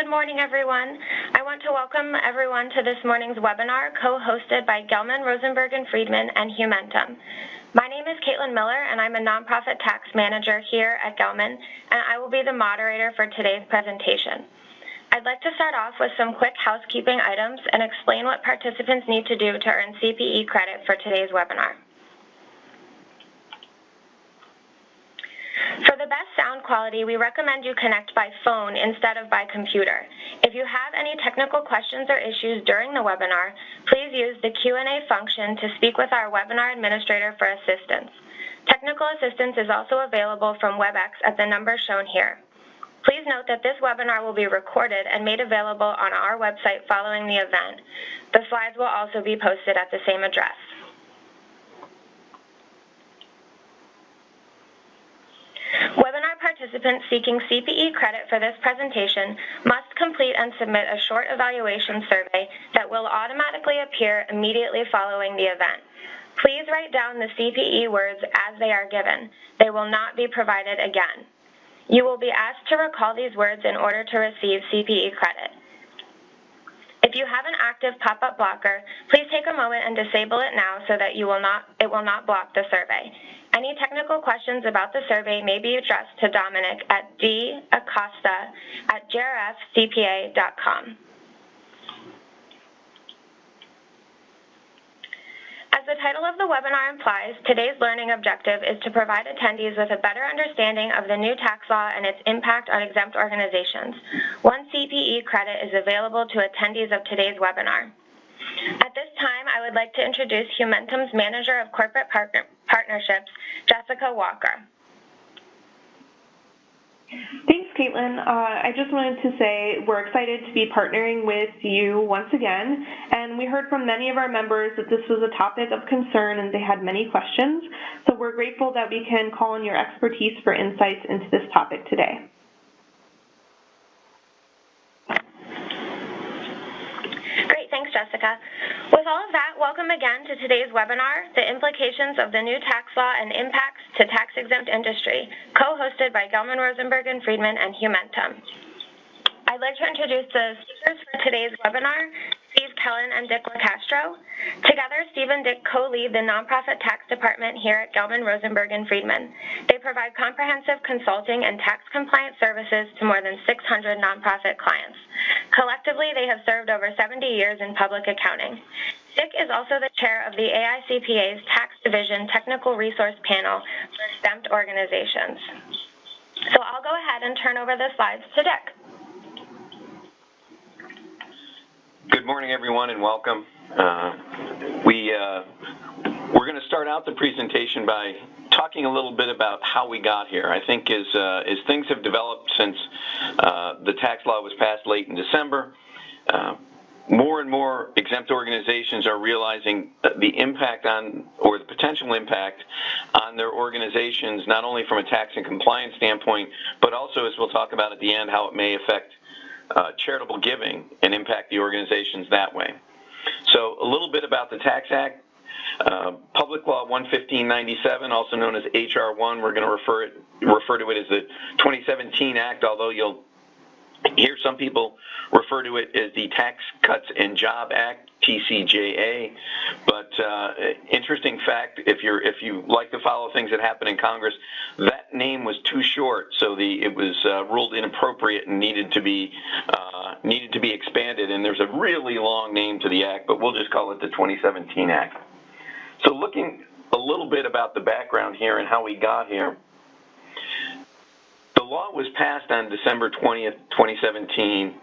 Good morning, everyone. I want to welcome everyone to this morning's webinar co-hosted by Gelman, Rosenberg Freedman, and Untitled. My name is Caitlin Miller, and I'm a nonprofit tax manager here at Gelman, and I will be the moderator for today's presentation. I'd like to start off with some quick housekeeping items and explain what participants need to do to earn CPE credit for today's webinar. For the best sound quality, we recommend you connect by phone instead of by computer. If you have any technical questions or issues during the webinar, please use the Q&A function to speak with our webinar administrator for assistance. Technical assistance is also available from WebEx at the number shown here. Please note that this webinar will be recorded and made available on our website following the event. The slides will also be posted at the same address. Webinar participants seeking CPE credit for this presentation must complete and submit a short evaluation survey that will automatically appear immediately following the event. Please write down the CPE words as they are given. They will not be provided again. You will be asked to recall these words in order to receive CPE credit. If you have an active pop-up blocker, please take a moment and disable it now so that it will not block the survey. Any technical questions about the survey may be addressed to Dominic at dacosta@grfcpa.com. As the title of the webinar implies, today's learning objective is to provide attendees with a better understanding of the new tax law and its impact on exempt organizations. One CPE credit is available to attendees of today's webinar. At this time, I would like to introduce Humentum's Manager of Corporate Partnerships, Jessica Walker. Thanks, Caitlin. I just wanted to say we're excited to be partnering with you once again, and we heard from many of our members that this was a topic of concern and they had many questions, so we're grateful that we can call on your expertise for insights into this topic today. Great, thanks, Jessica. With all of that, welcome again to today's webinar, The Implications of the New Tax Law and Impacts to Tax-Exempt Industry, co-hosted by Gelman, Rosenberg Freedman, and Humentum. I'd like to introduce the speakers for today's webinar, Steve Kellen and Dick LaCastro. Together, Steve and Dick co-lead the nonprofit tax department here at Gelman, Rosenberg Freedman. They provide comprehensive consulting and tax compliance services to more than 600 nonprofit clients. Collectively, they have served over 70 years in public accounting. Dick is also the chair of the AICPA's Tax Division Technical Resource Panel for exempt organizations. So I'll go ahead and turn over the slides to Dick. Good morning, everyone, and welcome. We're going to start out the presentation by talking a little bit about how we got here. I think as things have developed since the tax law was passed late in December, more and more exempt organizations are realizing the impact on, or the potential impact on their organizations, not only from a tax and compliance standpoint, but also, as we'll talk about at the end, how it may affect charitable giving and impact the organizations that way. So a little bit about the Tax Act. Public Law 11597, also known as HR 1, we're going to refer to it as the 2017 Act, although you'll hear some people refer to it as the Tax Cuts and Job Act, TCJA. But interesting fact, if you like to follow things that happen in Congress, that name was too short, so it was ruled inappropriate and needed to be expanded. And there's a really long name to the act, but we'll just call it the 2017 Act. So looking a little bit about the background here and how we got here. The law was passed on December 20th, 2017,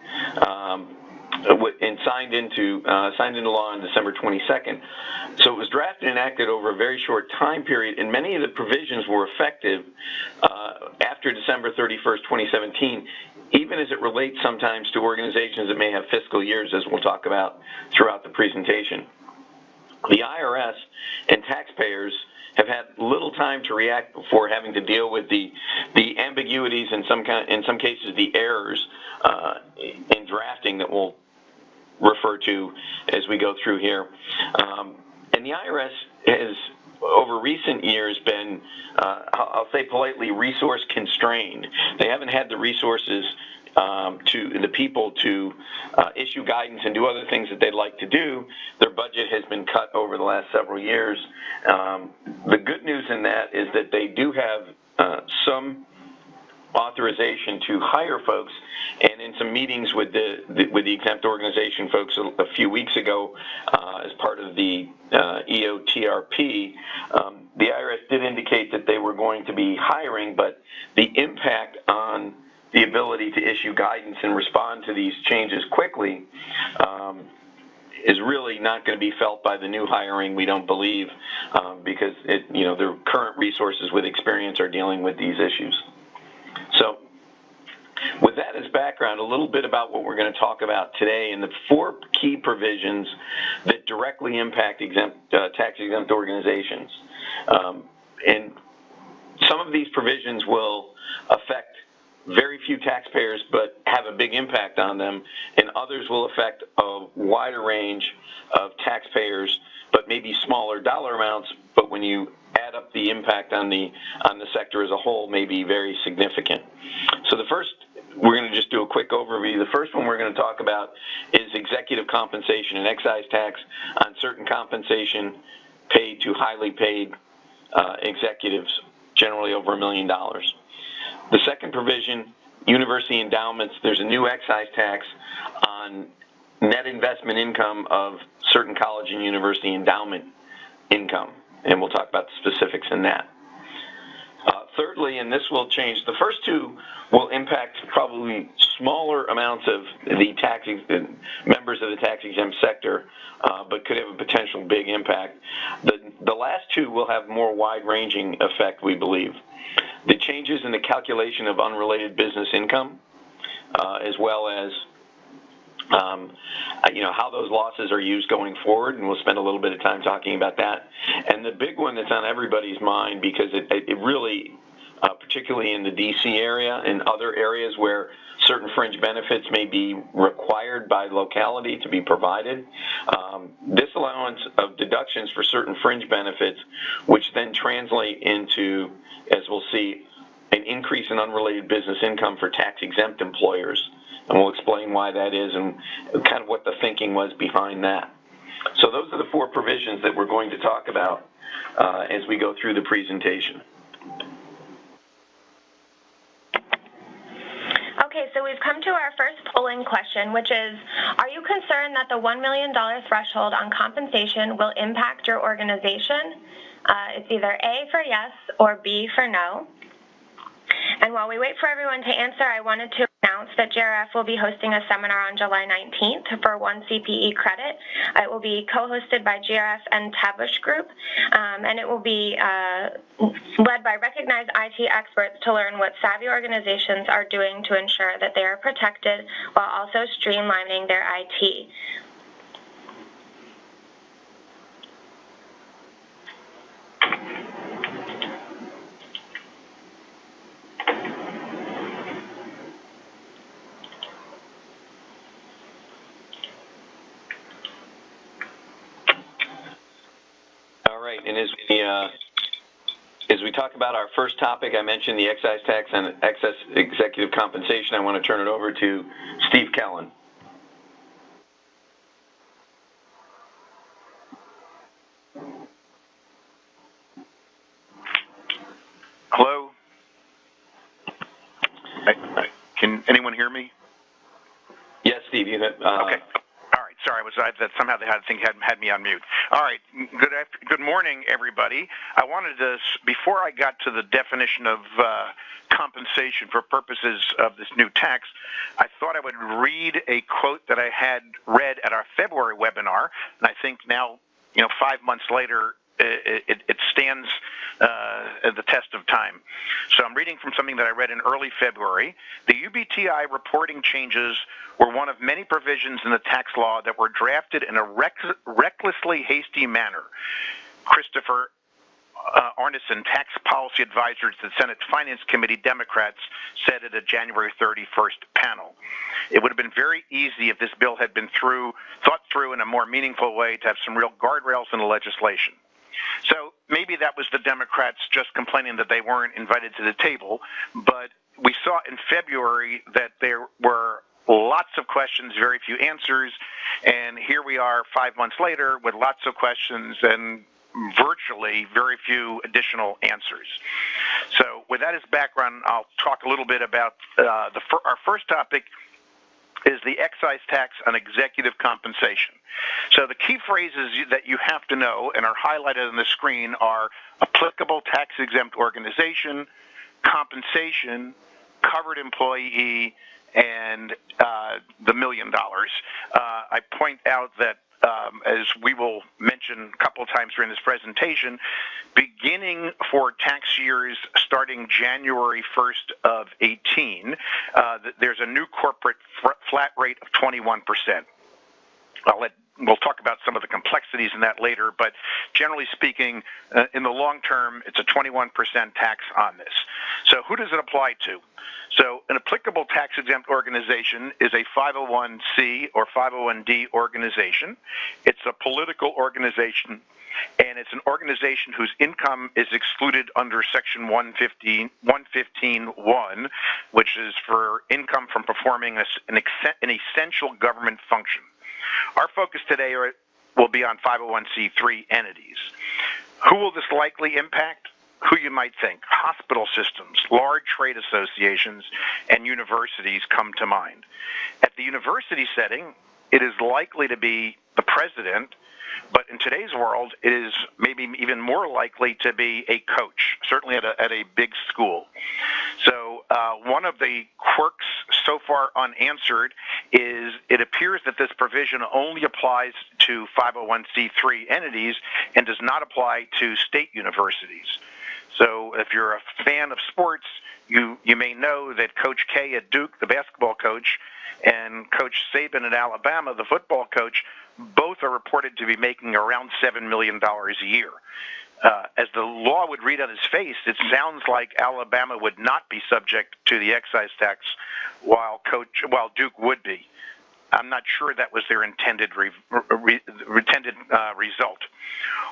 and signed into law on December 22nd. So it was drafted and enacted over a very short time period, and many of the provisions were effective after December 31st, 2017, even as it relates sometimes to organizations that may have fiscal years, as we'll talk about throughout the presentation. The IRS and taxpayers have had little time to react before having to deal with the ambiguities and in some cases the errors in drafting that we'll refer to as we go through here. And the IRS has, over recent years, been, I'll say politely, resource constrained. They haven't had the resources to the people to issue guidance and do other things that they'd like to do, their budget has been cut over the last several years. The good news in that is that they do have some authorization to hire folks, and in some meetings with the exempt organization folks a few weeks ago as part of the EOTRP, the IRS did indicate that they were going to be hiring, but the impact on the ability to issue guidance and respond to these changes quickly is really not going to be felt by the new hiring, we don't believe, because their current resources with experience are dealing with these issues. So with that as background, a little bit about what we're going to talk about today and the four key provisions that directly impact tax-exempt organizations. And some of these provisions will affect very few taxpayers but have a big impact on them, and others will affect a wider range of taxpayers but maybe smaller dollar amounts, but when you add up the impact on the sector as a whole may be very significant. So the first, we're going to just do a quick overview. The first one we're going to talk about is executive compensation and excise tax on certain compensation paid to highly paid executives, generally over $1 million. The second provision, university endowments, there's a new excise tax on net investment income of certain college and university endowment income, and we'll talk about the specifics in that. Thirdly, and this will change, the first two will impact probably smaller amounts of the members of the tax-exempt sector, but could have a potential big impact. The last two will have more wide-ranging effect, we believe. The changes in the calculation of unrelated business income, as well as how those losses are used going forward, and we'll spend a little bit of time talking about that. And the big one that's on everybody's mind, because it really, particularly in the D.C. area and other areas where certain fringe benefits may be required by locality to be provided, disallowance of deductions for certain fringe benefits, which then translate into, as we'll see, an increase in unrelated business income for tax-exempt employers. And we'll explain why that is and kind of what the thinking was behind that. So those are the four provisions that we're going to talk about as we go through the presentation. Okay, so we've come to our first polling question, which is, are you concerned that the $1 million threshold on compensation will impact your organization? It's either A for yes or B for no. And while we wait for everyone to answer, I wanted to announce that JRF will be hosting a seminar on July 19th for 1 CPE credit. It will be co-hosted by JRF and Tabush Group, and it will be led by recognized IT experts to learn what savvy organizations are doing to ensure that they are protected while also streamlining their IT. And as we talk about our first topic, I mentioned the excise tax and excess executive compensation. I want to turn it over to Steve Kellen. Hello? Can anyone hear me? Yes, Steve. You have, okay. All right. Sorry, that somehow the thing had me on mute. All right. Good morning, everybody. I wanted to, before I got to the definition of compensation for purposes of this new tax, I thought I would read a quote that I had read at our February webinar, and I think now, 5 months later, it stands the test of time. So I'm reading from something that I read in early February. The UBTI reporting changes were one of many provisions in the tax law that were drafted in a recklessly hasty manner. Christopher Arneson, tax policy advisor to the Senate Finance Committee Democrats, said at a January 31st panel. It would have been very easy if this bill had been thought through in a more meaningful way to have some real guardrails in the legislation. So maybe that was the Democrats just complaining that they weren't invited to the table, but we saw in February that there were lots of questions, very few answers, and here we are 5 months later with lots of questions and virtually very few additional answers. So with that as background, I'll talk a little bit about our first topic is the excise tax on executive compensation. So the key phrases that you have to know and are highlighted on the screen are applicable tax-exempt organization, compensation, covered employee, and the $1 million. I point out that as we will mention a couple of times during this presentation, beginning for tax years starting January 1st of 18, there's a new corporate flat rate of 21%. We'll talk about some of the complexities in that later, but generally speaking, in the long term, it's a 21% tax on this. So who does it apply to? So an applicable tax-exempt organization is a 501c or 501d organization. It's a political organization, and it's an organization whose income is excluded under Section 115.1, which is for income from performing an essential government function. Our focus today will be on 501c3 entities. Who will this likely impact? Who you might think. Hospital systems, large trade associations, and universities come to mind. At the university setting, it is likely to be the president, but in today's world, it is maybe even more likely to be a coach, certainly at a big school. So one of the quirks so far unanswered is it appears that this provision only applies to 501c3 entities and does not apply to state universities. So if you're a fan of sports, you may know that Coach K at Duke, the basketball coach, and Coach Saban at Alabama, the football coach, both are reported to be making around $7 million a year. As the law would read on his face, it sounds like Alabama would not be subject to the excise tax, while Duke would be. I'm not sure that was their intended result.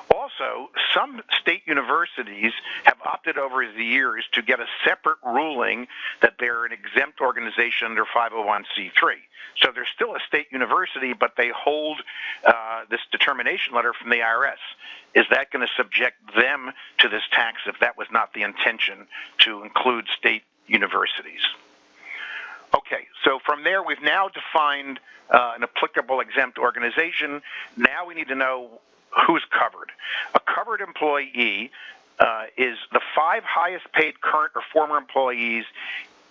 Also, some state universities have opted over the years to get a separate ruling that they're an exempt organization under 501c3. So they're still a state university, but they hold this determination letter from the IRS. Is that going to subject them to this tax if that was not the intention to include state universities? Okay, so from there we've now defined an applicable exempt organization. Now we need to know who's covered. A covered employee is the 5 highest paid current or former employees,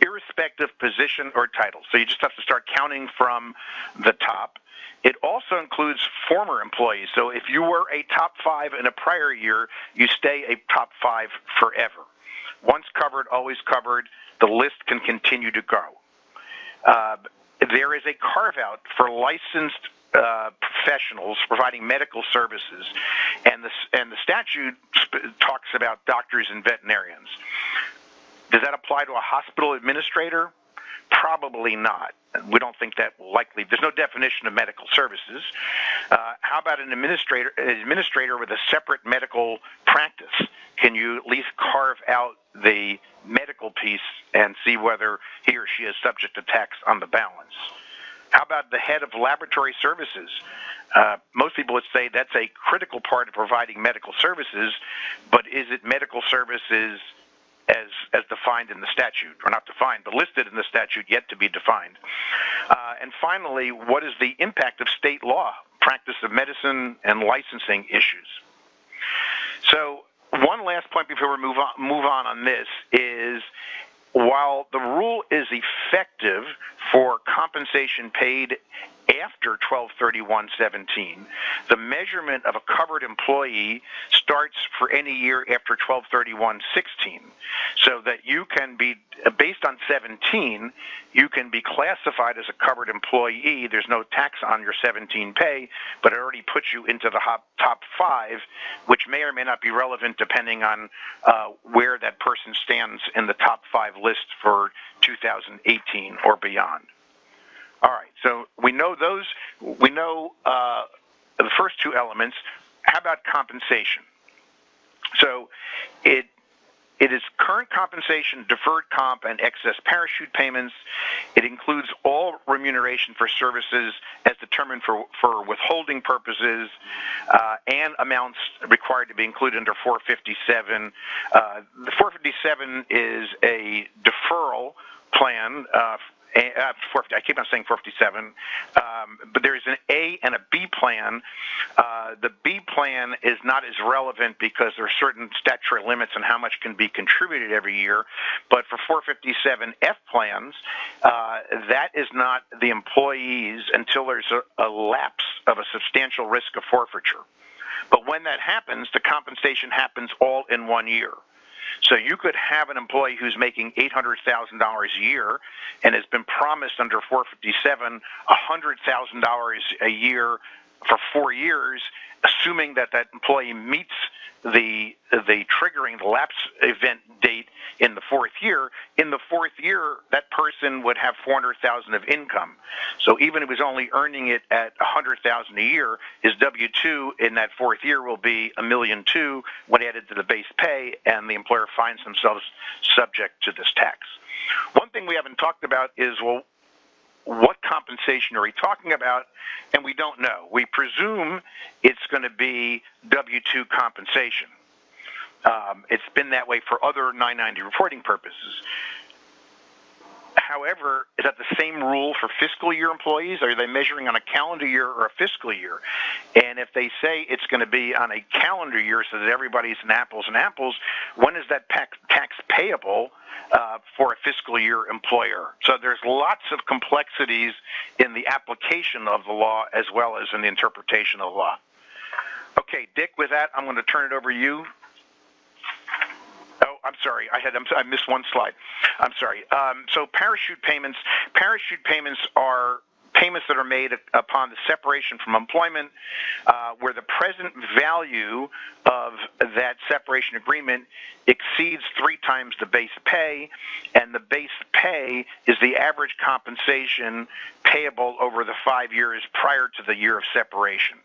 irrespective position or title. So you just have to start counting from the top. It also includes former employees. So if you were a top 5 in a prior year, you stay a top 5 forever. Once covered, always covered. The list can continue to grow. There is a carve-out for licensed professionals providing medical services, and the statute talks about doctors and veterinarians. Does that apply to a hospital administrator? Probably not. We don't think that will likely. There's no definition of medical services. How about an administrator with a separate medical practice? Can you at least carve out the medical piece and see whether he or she is subject to tax on the balance? How about the head of laboratory services? Most people would say that's a critical part of providing medical services, but is it medical services as defined in the statute, or not defined, but listed in the statute, yet to be defined? And finally, what is the impact of state law, practice of medicine, and licensing issues? So one last point before we move on this is, while the rule is effective for compensation paid after 12/31/17, the measurement of a covered employee starts for any year after 12/31/16, so that you can be, based on 17, you can be classified as a covered employee. There's no tax on your 17 pay, but it already puts you into the top 5, which may or may not be relevant depending on where that person stands in the top 5 list for 2018 or beyond. All right, so we know those. We know the first 2 elements. How about compensation? So it It is current compensation, deferred comp, and excess parachute payments. It includes all remuneration for services as determined for withholding purposes and amounts required to be included under 457. The 457 is a deferral plan. I keep on saying 457, but there's an A and a B plan. The B plan is not as relevant because there are certain statutory limits on how much can be contributed every year. But for 457F plans, that is not the employees until there's a lapse of a substantial risk of forfeiture. But when that happens, the compensation happens all in 1 year. So you could have an employee who's making $800,000 a year and has been promised under 457 $100,000 a year for 4 years, assuming that that employee meets the triggering the lapse event date in the fourth year. In the fourth year, that person would have $400,000 of income. So even if he's only earning it at $100,000 a year, his W-2 in that fourth year will be $1.2 million when added to the base pay, and the employer finds themselves subject to this tax. One thing we haven't talked about is, well, what compensation are we talking about? And we don't know. We presume it's going to be W-2 compensation. It's been that way for other 990 reporting purposes. However, is that the same rule for fiscal year employees? Are they measuring on a calendar year or a fiscal year? And if they say it's going to be on a calendar year so that everybody's in apples and apples, when is that tax payable for a fiscal year employer? So there's lots of complexities in the application of the law as well as in the interpretation of the law. Okay, Dick, with that, I'm going to turn it over to you. Oh, I'm sorry. I missed one slide. I'm sorry. So parachute payments are payments that are made upon the separation from employment, where the present value of that separation agreement exceeds 3 times the base pay, and the base pay is the average compensation payable over the 5 years prior to the year of separation.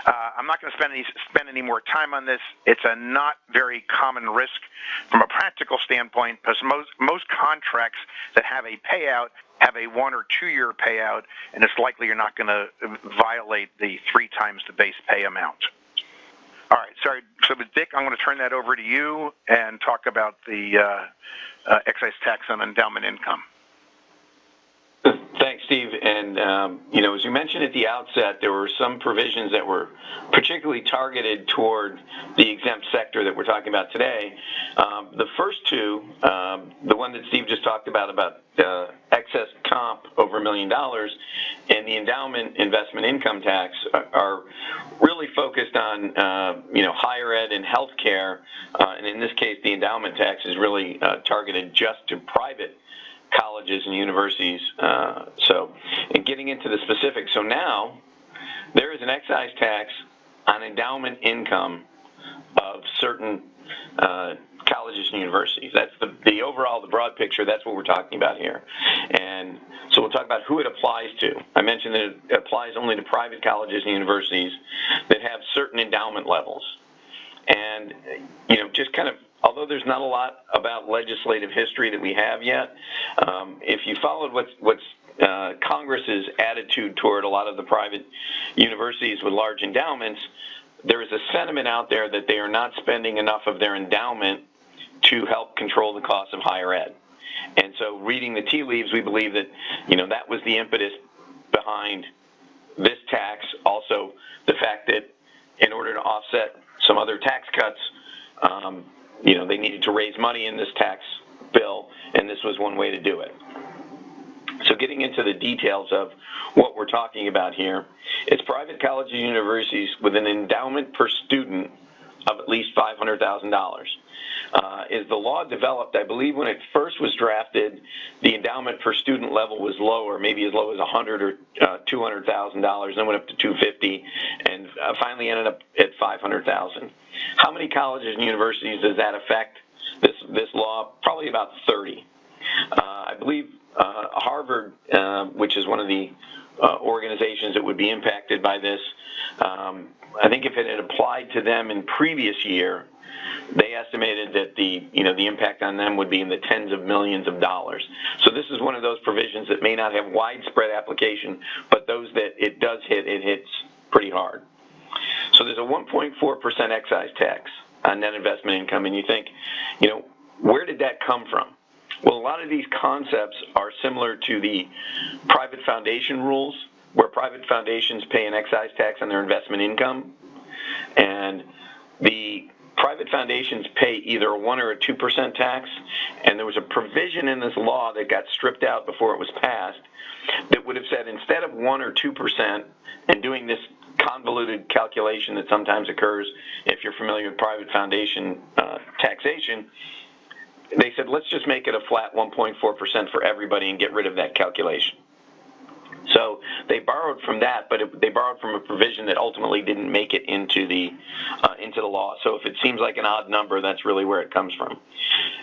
I'm not going to spend any more time on this. It's a not very common risk from a practical standpoint, because most contracts that have a payout have a 1 or 2 year payout, and it's likely you're not going to violate the 3 times the base pay amount. All right, sorry. So with Dick, I'm going to turn that over to you and talk about the excise tax on endowment income. Thanks, Steve. And, as you mentioned at the outset, there were some provisions that were particularly targeted toward the exempt sector that we're talking about today. The first two, the one that Steve just talked about excess comp over $1 million and the endowment investment income tax are really focused on, higher ed and healthcare. And in this case, the endowment tax is really targeted just to private colleges and universities. And getting into the specifics, so now there is an excise tax on endowment income of certain colleges and universities. That's the overall, the broad picture. That's what we're talking about here. And so we'll talk about who it applies to. I mentioned that it applies only to private colleges and universities that have certain endowment levels. And, just kind of, although there's not a lot about legislative history that we have yet, if you followed what's Congress's attitude toward a lot of the private universities with large endowments, there is a sentiment out there that they are not spending enough of their endowment to help control the cost of higher ed. And so reading the tea leaves, we believe that, that was the impetus behind this tax. Also, the fact that in order to offset some other tax cuts, they needed to raise money in this tax bill, and this was one way to do it. So getting into the details of what we're talking about here, it's private colleges and universities with an endowment per student of at least $500,000. Is the law developed? I believe when it first was drafted, the endowment per student level was lower, maybe as low as $100,000 or $200,000, then went up to $250,000, and finally ended up at $500,000. How many colleges and universities does that affect? This law, probably about 30. I believe Harvard, which is one of the organizations that would be impacted by this. I think if it had applied to them in previous year, they estimated that the impact on them would be in the tens of millions of dollars. So this is one of those provisions that may not have widespread application, but those that it does hit, it hits pretty hard. So there's a 1.4% excise tax on net investment income, and you think, where did that come from? Well, a lot of these concepts are similar to the private foundation rules, where private foundations pay an excise tax on their investment income, and the private foundations pay either a 1 or a 2% tax, and there was a provision in this law that got stripped out before it was passed that would have said instead of 1 or 2% and doing this convoluted calculation that sometimes occurs if you're familiar with private foundation taxation, they said let's just make it a flat 1.4% for everybody and get rid of that calculation. So they borrowed from that, but they borrowed from a provision that ultimately didn't make it into the law. So if it seems like an odd number, that's really where it comes from.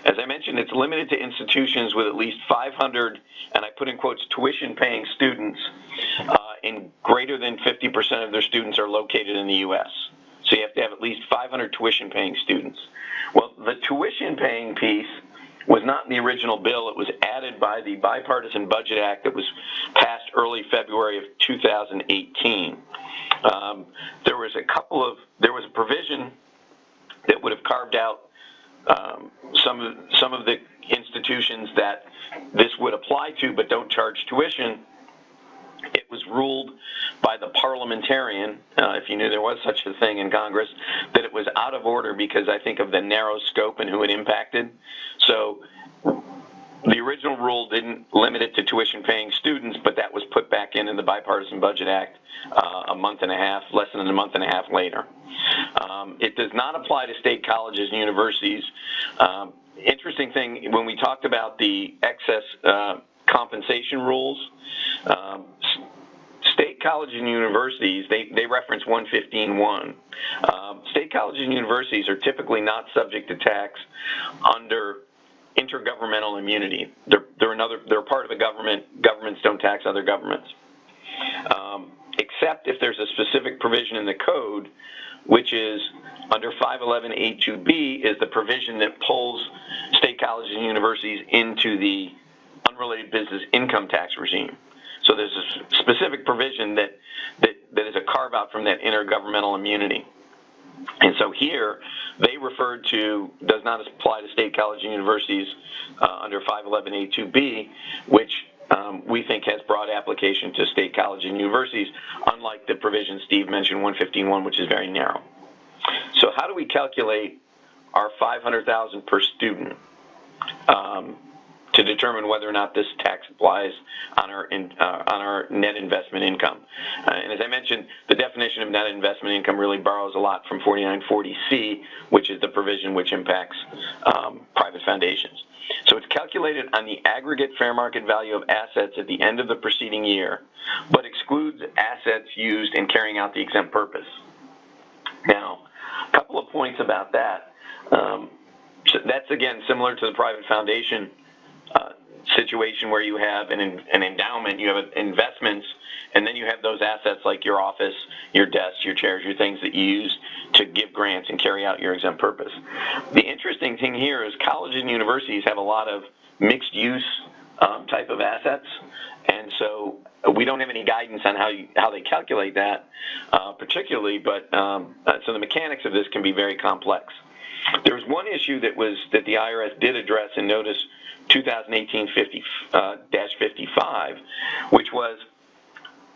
As I mentioned, it's limited to institutions with at least 500, and I put in quotes, tuition-paying students, and greater than 50% of their students are located in the U.S. So you have to have at least 500 tuition-paying students. Well, the tuition-paying piece was not in the original bill. It was added by the Bipartisan Budget Act that was passed early February of 2018. There was a provision that would have carved out some of the institutions that this would apply to but don't charge tuition. It was ruled by the parliamentarian, if you knew there was such a thing in Congress, that it was out of order because I think of the narrow scope and who it impacted. So the original rule didn't limit it to tuition-paying students, but that was put back in the Bipartisan Budget Act less than a month and a half later. It does not apply to state colleges and universities. Interesting thing, when we talked about the excess compensation rules, state colleges and universities, they reference 115.1. State colleges and universities are typically not subject to tax under intergovernmental immunity. They're part of the government. Governments don't tax other governments, except if there's a specific provision in the code, which is under 511A2B, is the provision that pulls state colleges and universities into the unrelated business income tax regime. So there's a specific provision that is a carve-out from that intergovernmental immunity. And so here, they referred to, does not apply to state colleges and universities under 511A2B, which we think has broad application to state colleges and universities, unlike the provision Steve mentioned, 115.1, which is very narrow. So how do we calculate our $500,000 per student to determine whether or not this tax applies on our net investment income? And as I mentioned, the definition of net investment income really borrows a lot from 4940C, which is the provision which impacts private foundations. So it's calculated on the aggregate fair market value of assets at the end of the preceding year, but excludes assets used in carrying out the exempt purpose. Now, a couple of points about that. So that's, again, similar to the private foundation situation where you have an endowment, you have investments, and then you have those assets like your office, your desks, your chairs, your things that you use to give grants and carry out your exempt purpose. The interesting thing here is colleges and universities have a lot of mixed-use type of assets, and so we don't have any guidance on how they calculate that particularly, but so the mechanics of this can be very complex. There's one issue that the IRS did address in Notice 2018-55, which was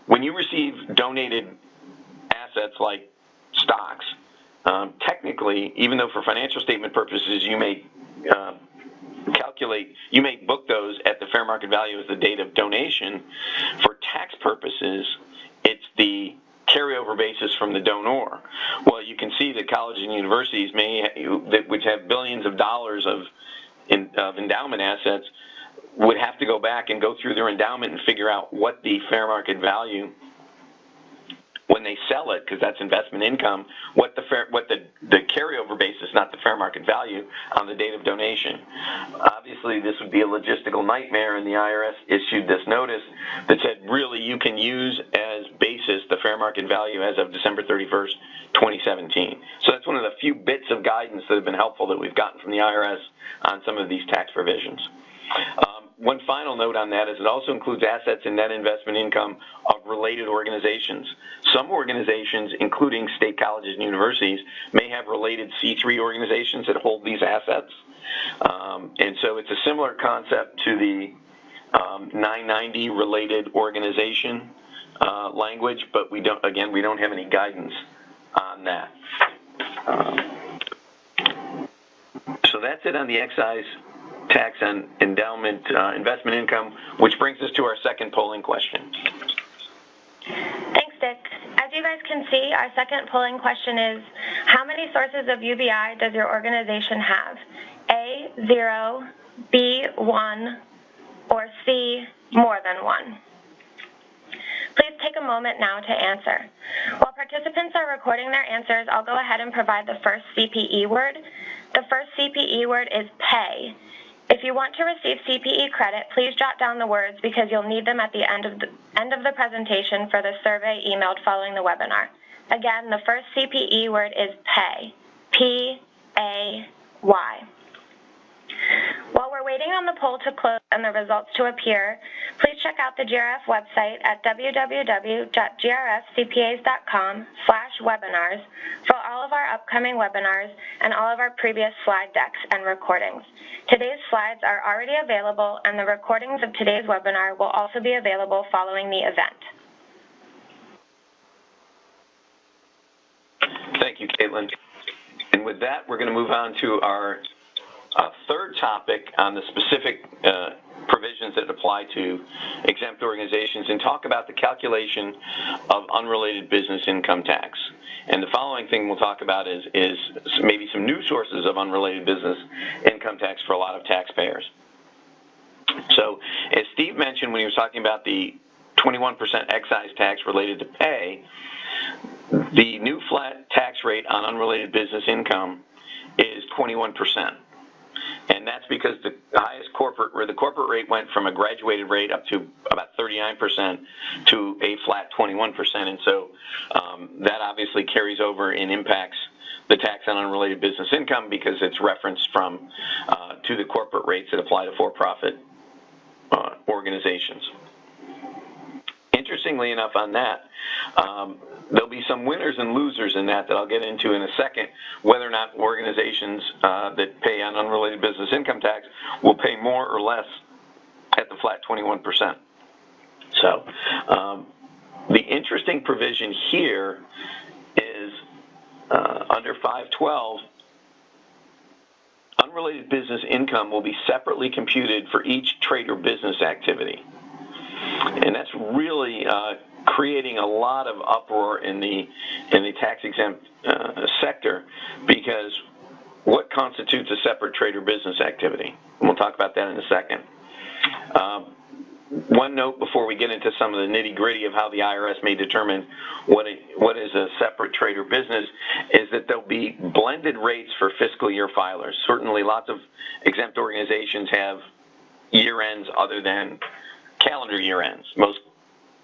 when you receive donated assets like stocks, technically, even though for financial statement purposes you may book those at the fair market value as the date of donation, for tax purposes, it's the carryover basis from the donor. Well, you can see that colleges and universities which have billions of dollars of endowment assets would have to go back and go through their endowment and figure out what the fair market value when they sell it, because that's investment income, what the carryover basis, not the fair market value, on the date of donation. Obviously, this would be a logistical nightmare, and the IRS issued this notice that said, really, you can use as basis the fair market value as of December 31st, 2017. So that's one of the few bits of guidance that have been helpful that we've gotten from the IRS on some of these tax provisions. One final note on that is it also includes assets and net investment income of related organizations. Some organizations, including state colleges and universities, may have related C3 organizations that hold these assets. And so it's a similar concept to the 990 related organization language, but we don't have any guidance on that. So that's it on the excise tax on endowment investment income, which brings us to our second polling question. Thanks, Dick. As you guys can see, our second polling question is, how many sources of UBI does your organization have? A, 0, B, 1, or C, more than 1? Please take a moment now to answer. While participants are recording their answers, I'll go ahead and provide the first CPE word. The first CPE word is pay. If you want to receive CPE credit, please jot down the words because you'll need them at the end of the presentation for the survey emailed following the webinar. Again, the first CPE word is pay. P-A-Y. While we're waiting on the poll to close and the results to appear, please check out the GRF website at www.grfcpas.com/webinars for all of our upcoming webinars and all of our previous slide decks and recordings. Today's slides are already available, and the recordings of today's webinar will also be available following the event. Thank you, Caitlin. And with that, we're going to move on to our third topic on the specific provisions that apply to exempt organizations and talk about the calculation of unrelated business income tax. And the following thing we'll talk about is maybe some new sources of unrelated business income tax for a lot of taxpayers. So as Steve mentioned when he was talking about the 21% excise tax related to pay, the new flat tax rate on unrelated business income is 21%. And that's because the corporate rate went from a graduated rate up to about 39% to a flat 21%. And so that obviously carries over and impacts the tax on unrelated business income because it's referenced from to the corporate rates that apply to for-profit organizations. Interestingly enough on that, there'll be some winners and losers in that I'll get into in a second, whether or not organizations that pay on unrelated business income tax will pay more or less at the flat 21%. So the interesting provision here is under 512, unrelated business income will be separately computed for each trade or business activity. And that's really creating a lot of uproar in the tax-exempt sector, because what constitutes a separate trade or business activity? And we'll talk about that in a second. One note before we get into some of the nitty-gritty of how the IRS may determine what is a separate trade or business is that there'll be blended rates for fiscal year filers. Certainly lots of exempt organizations have year ends other than calendar year ends. Most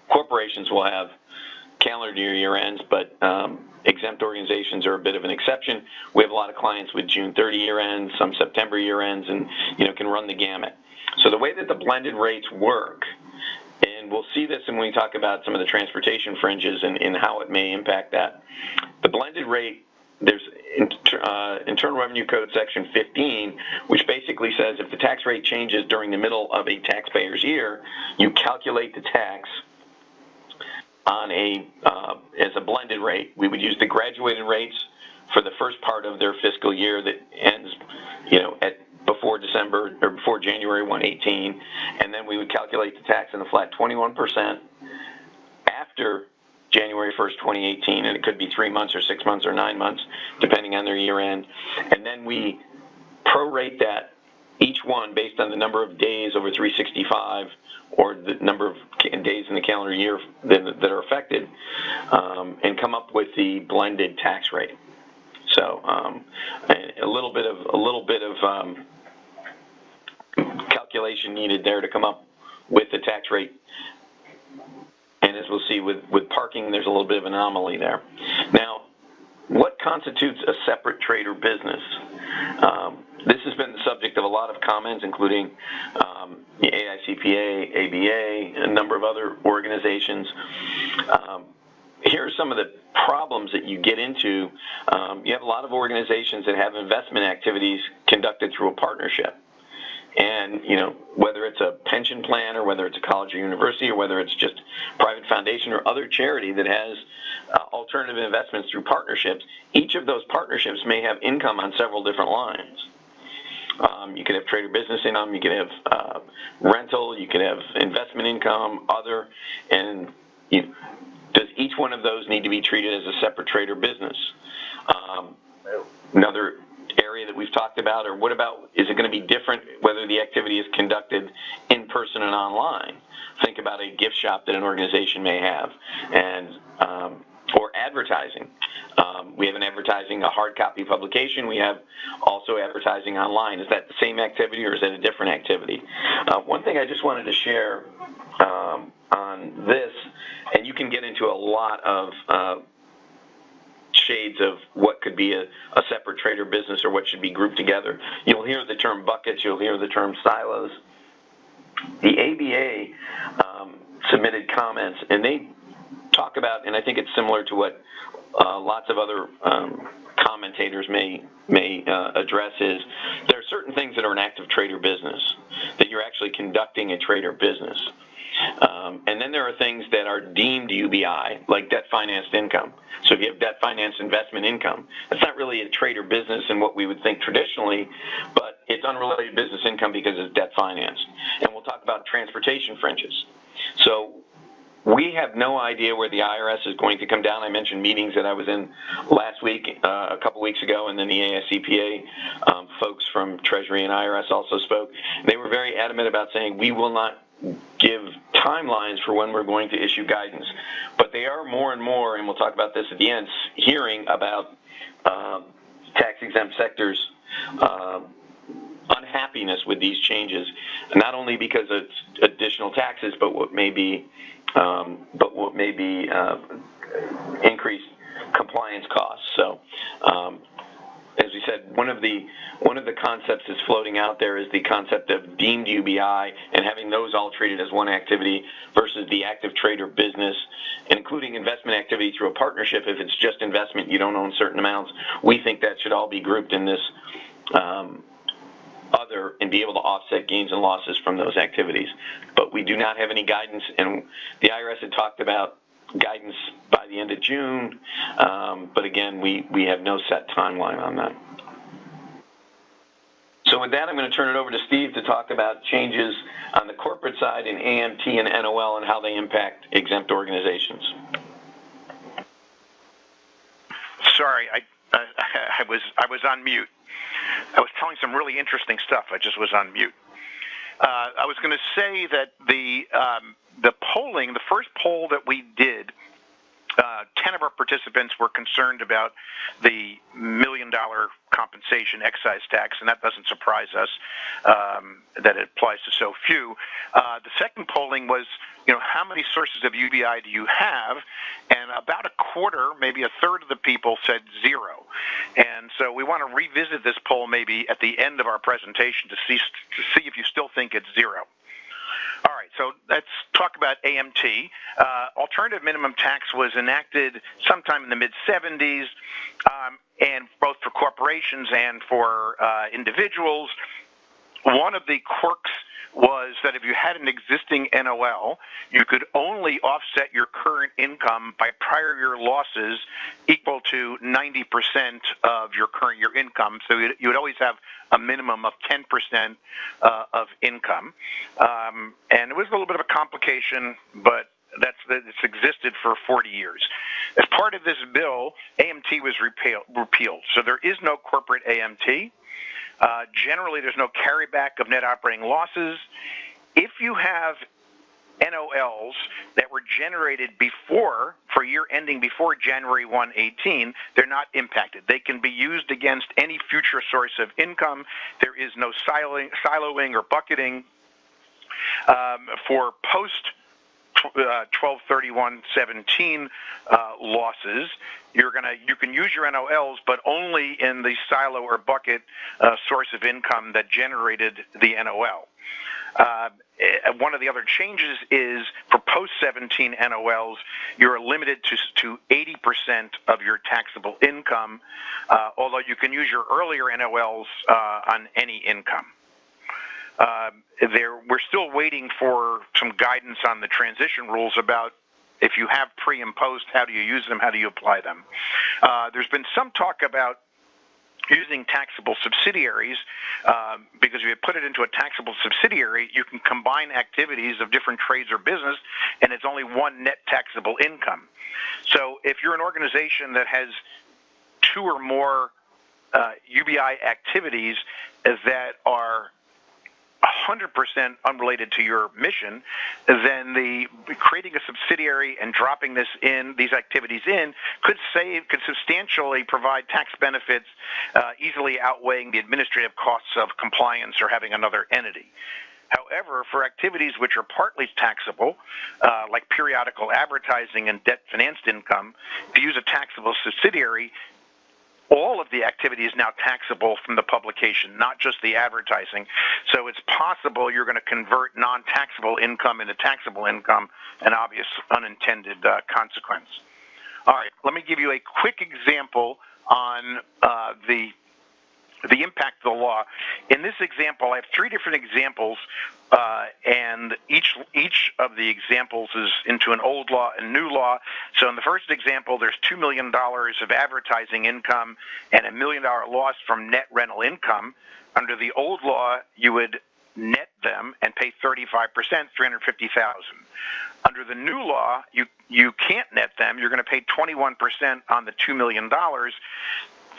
corporations will have calendar year ends, but exempt organizations are a bit of an exception. We have a lot of clients with June 30 year ends, some September year ends, and can run the gamut. So the way that the blended rates work, and we'll see this when we talk about some of the transportation fringes and how it may impact that. The blended rate, there's Internal Revenue Code Section 15, which basically says if the tax rate changes during the middle of a taxpayer's year, you calculate the tax on as a blended rate. We would use the graduated rates for the first part of their fiscal year that ends, before December or before January 1/18, and then we would calculate the tax in a flat 21% after January 1st, 2018, and it could be 3 months or 6 months or 9 months, depending on their year end. And then we prorate that each one based on the number of days over 365 or the number of days in the calendar year that are affected, and come up with the blended tax rate. So a little bit of calculation needed there to come up with the tax rate. And as we'll see with parking, there's a little bit of an anomaly there. Now, what constitutes a separate trade or business? This has been the subject of a lot of comments, including the AICPA, ABA, a number of other organizations. Here are some of the problems that you get into. You have a lot of organizations that have investment activities conducted through a partnership. And, whether it's a pension plan or whether it's a college or university or whether it's just private foundation or other charity that has alternative investments through partnerships, each of those partnerships may have income on several different lines. You could have trade or business income, you could have rental, you could have investment income, other, and does each one of those need to be treated as a separate trade or business? Another area that we've talked about, or what about, is it going to be different whether the activity is conducted in person and online? Think about a gift shop that an organization may have, and or advertising. We have an advertising, a hard copy publication. We have also advertising online. Is that the same activity or is that a different activity? One thing I just wanted to share on this, and you can get into a lot of shades of what could be a separate trade or business or what should be grouped together. You'll hear the term buckets, you'll hear the term silos. The ABA submitted comments, and they talk about, and I think it's similar to what lots of other commentators may address, is there are certain things that are an active trade or business, that you're actually conducting a trade or business. And then there are things that are deemed UBI, like debt-financed income. So if you have debt-financed investment income, it's not really a trade or business in what we would think traditionally, but it's unrelated business income because it's debt-financed. And we'll talk about transportation fringes. So we have no idea where the IRS is going to come down. I mentioned meetings that I was in last week, a couple weeks ago, and then the AICPA folks from Treasury and IRS also spoke. They were very adamant about saying we will not give timelines for when we're going to issue guidance. But they are more and more, and we'll talk about this at the end, hearing about tax-exempt sectors' unhappiness with these changes, not only because of additional taxes, but what may be increased compliance costs. So, as we said, one of the concepts that's floating out there is the concept of deemed UBI and having those all treated as one activity versus the active trade or business, and including investment activity through a partnership. If it's just investment, you don't own certain amounts. We think that should all be grouped in this other and be able to offset gains and losses from those activities. But we do not have any guidance, and the IRS had talked about guidance by the end of June, but again, we have no set timeline on that. So with that, I'm going to turn it over to Steve to talk about changes on the corporate side in AMT and NOL and how they impact exempt organizations. Sorry, I was on mute. I was telling some really interesting stuff. I just was on mute. I was going to say that the polling, the first poll that we did, 10 of our participants were concerned about the $1 million compensation excise tax, and that doesn't surprise us that it applies to so few. The second polling was, how many sources of UBI do you have? And about a quarter, maybe a third of the people said 0. And so we want to revisit this poll maybe at the end of our presentation to see if you still think it's 0. All right, so let's talk about AMT. Alternative minimum tax was enacted sometime in the mid-'70s, and both for corporations and for individuals. One of the quirks was that if you had an existing NOL, you could only offset your current income by prior year losses equal to 90% of your current year income. So you would always have a minimum of 10% of income. And it was a little bit of a complication, but it's existed for 40 years. As part of this bill, AMT was repealed. So there is no corporate AMT. Generally, there's no carryback of net operating losses. If you have NOLs that were generated for year ending before January 1, 18, they're not impacted. They can be used against any future source of income. There is no siloing or bucketing. For post 12/31/17 losses, you can use your NOLs, but only in the silo or bucket source of income that generated the NOL. One of the other changes is for post-17 NOLs, you're limited to 80% of your taxable income, although you can use your earlier NOLs on any income. We're still waiting for some guidance on the transition rules about if you have pre and post, how do you use them, how do you apply them. There's been some talk about using taxable subsidiaries, because if you put it into a taxable subsidiary, you can combine activities of different trades or business, and it's only one net taxable income. So if you're an organization that has two or more UBI activities that are 100% unrelated to your mission, then creating a subsidiary and dropping these activities in could substantially provide tax benefits, easily outweighing the administrative costs of compliance or having another entity. However, for activities which are partly taxable, like periodical advertising and debt-financed income, to use a taxable subsidiary, all of the activity is now taxable from the publication, not just the advertising. So it's possible you're going to convert non-taxable income into taxable income, an obvious unintended consequence. All right, let me give you a quick example on the impact of the law. In this example, I have three different examples, and each of the examples is into an old law and new law. So in the first example, there's $2 million of advertising income and $1 million loss from net rental income. Under the old law, you would net them and pay 35%, $350,000. Under the new law, you can't net them. You're going to pay 21% on the $2 million.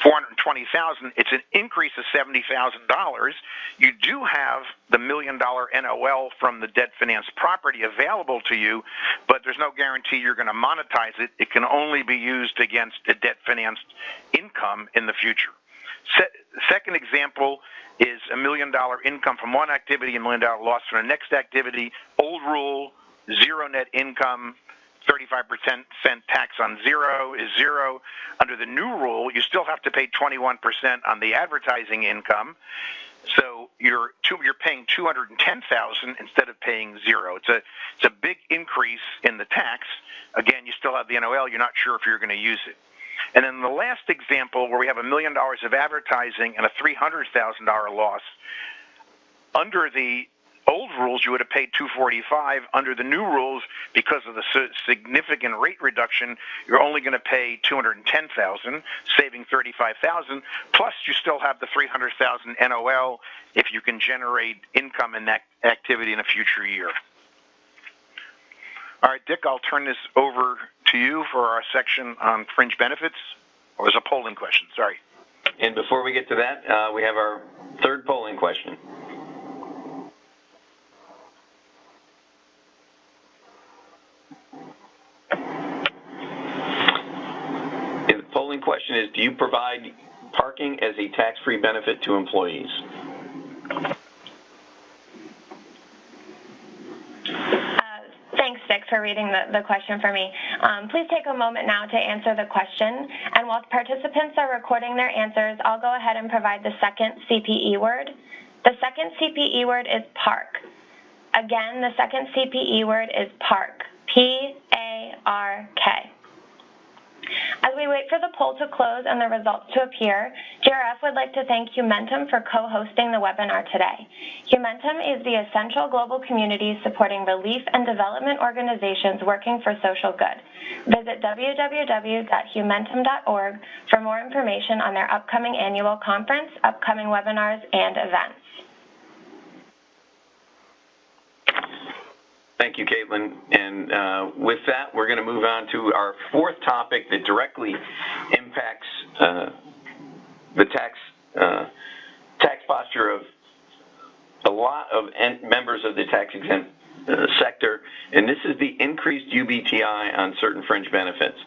$420,000. It's an increase of $70,000. You do have the $1 million NOL from the debt financed property available to you, but there's no guarantee you're going to monetize it. It can only be used against the debt financed income in the future. Second example is $1 million income from one activity, $1 million loss from the next activity. Old rule, zero net income. 35% tax on zero is zero. Under the new rule, you still have to pay 21% on the advertising income. So you're paying $210,000 instead of paying zero. It's a big increase in the tax. Again, you still have the NOL. You're not sure if you're going to use it. And then the last example, where we have $1 million of advertising and a $300,000 loss. Under the old rules, you would have paid $245,000. Under the new rules, because of the significant rate reduction, you're only going to pay $210,000, saving $35,000. Plus, you still have the $300,000 NOL if you can generate income in that activity in a future year. All right, Dick, I'll turn this over to you for our section on fringe benefits. Or was a polling question? Sorry. And before we get to that, we have our third polling question. Polling question is, do you provide parking as a tax-free benefit to employees? Thanks, Dick, for reading the question for me. Please take a moment now to answer the question, and while participants are recording their answers, I'll go ahead and provide the second CPE word. The second CPE word is park. Again, the second CPE word is park, P-A-R-K. As we wait for the poll to close and the results to appear, JRF would like to thank Humentum for co-hosting the webinar today. Humentum is the essential global community supporting relief and development organizations working for social good. Visit www.humentum.org for more information on their upcoming annual conference, upcoming webinars, and events. Thank you, Caitlin. And with that, we're going to move on to our fourth topic that directly impacts the tax posture of a lot of members of the tax-exempt sector, and this is the increased UBTI on certain fringe benefits.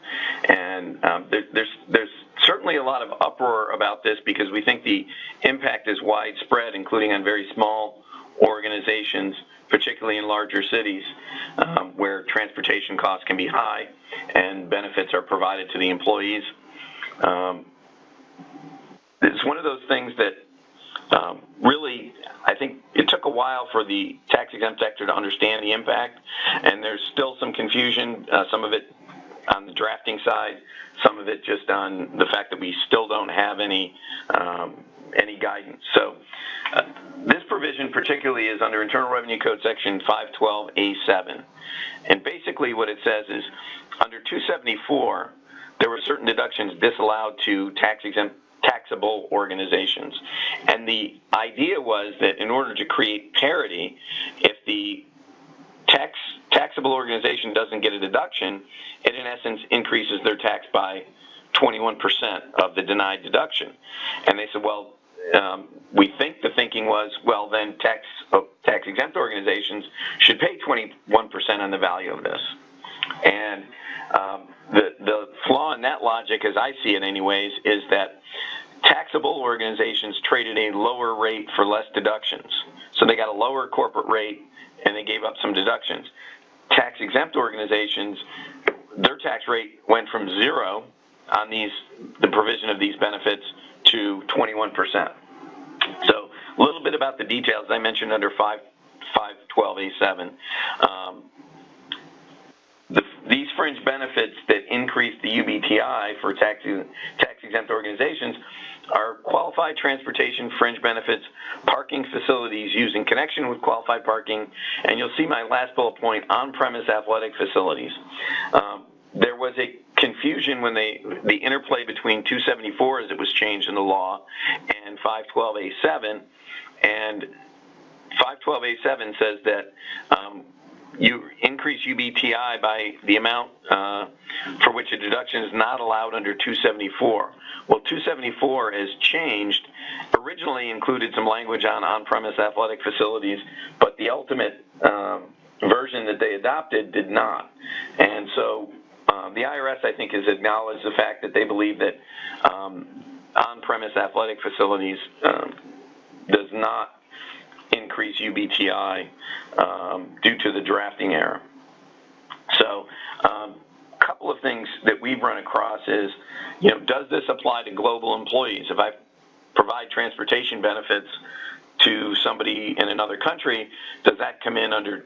And there's certainly a lot of uproar about this because we think the impact is widespread, including on very small organizations, particularly in larger cities where transportation costs can be high and benefits are provided to the employees. It's one of those things that really, I think it took a while for the tax-exempt sector to understand the impact, and there's still some confusion, some of it on the drafting side, some of it just on the fact that we still don't have any guidance. So this provision particularly is under Internal Revenue Code Section 512A7. And basically what it says is under 274, there were certain deductions disallowed to taxable organizations. And the idea was that in order to create parity, if the taxable organization doesn't get a deduction, it in essence increases their tax by 21% of the denied deduction. And they said, well, we think the thinking was, well, then tax-exempt organizations should pay 21% on the value of this. And the flaw in that logic, as I see it anyways, is that taxable organizations traded a lower rate for less deductions. So they got a lower corporate rate, and they gave up some deductions. Tax-exempt organizations, their tax rate went from 0 on the provision of these benefits to 21%. So a little bit about the details I mentioned under 512A7. These fringe benefits that increase the UBTI for tax-exempt organizations are qualified transportation fringe benefits, parking facilities used in connection with qualified parking, and you'll see my last bullet point, on-premise athletic facilities. There was a confusion when the interplay between 274 as it was changed in the law and 512A7, and 512A7 says that you increase UBTI by the amount for which a deduction is not allowed under 274. Well, 274 has changed. Originally included some language on on-premise athletic facilities, but the ultimate version that they adopted did not. And so the IRS, I think, has acknowledged the fact that they believe that on-premise athletic facilities does not increase UBTI due to the drafting error. So a couple of things that we've run across is, does this apply to global employees? If I provide transportation benefits to somebody in another country, does that come in under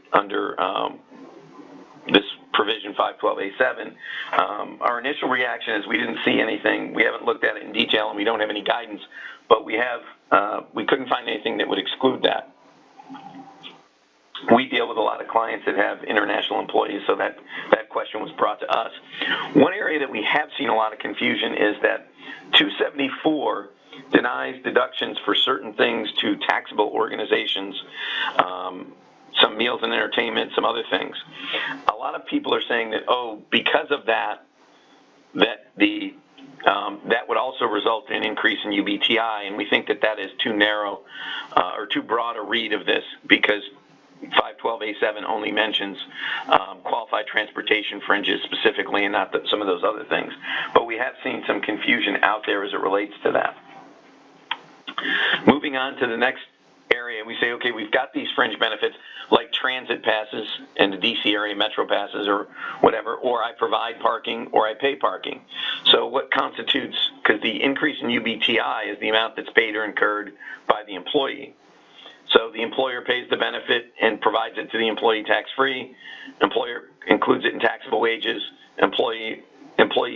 this provision 512A7? Our initial reaction is we didn't see anything. We haven't looked at it in detail, and we don't have any guidance, but we couldn't find anything that would exclude that. We deal with a lot of clients that have international employees, so that question was brought to us. One area that we have seen a lot of confusion is that 274 denies deductions for certain things to taxable organizations, some meals and entertainment, some other things. A lot of people are saying that, because of that would also result in an increase in UBTI, and we think that is too narrow or too broad a read of this, because 512A7 only mentions qualified transportation fringes specifically and not some of those other things. But we have seen some confusion out there as it relates to that. Moving on to the next area, we say, okay, we've got these fringe benefits like transit passes in the DC area, metro passes or whatever, or I provide parking or I pay parking. So what constitutes, because the increase in UBTI is the amount that's paid or incurred by the employee. So the employer pays the benefit and provides it to the employee tax-free. Employer includes it in taxable wages. Employee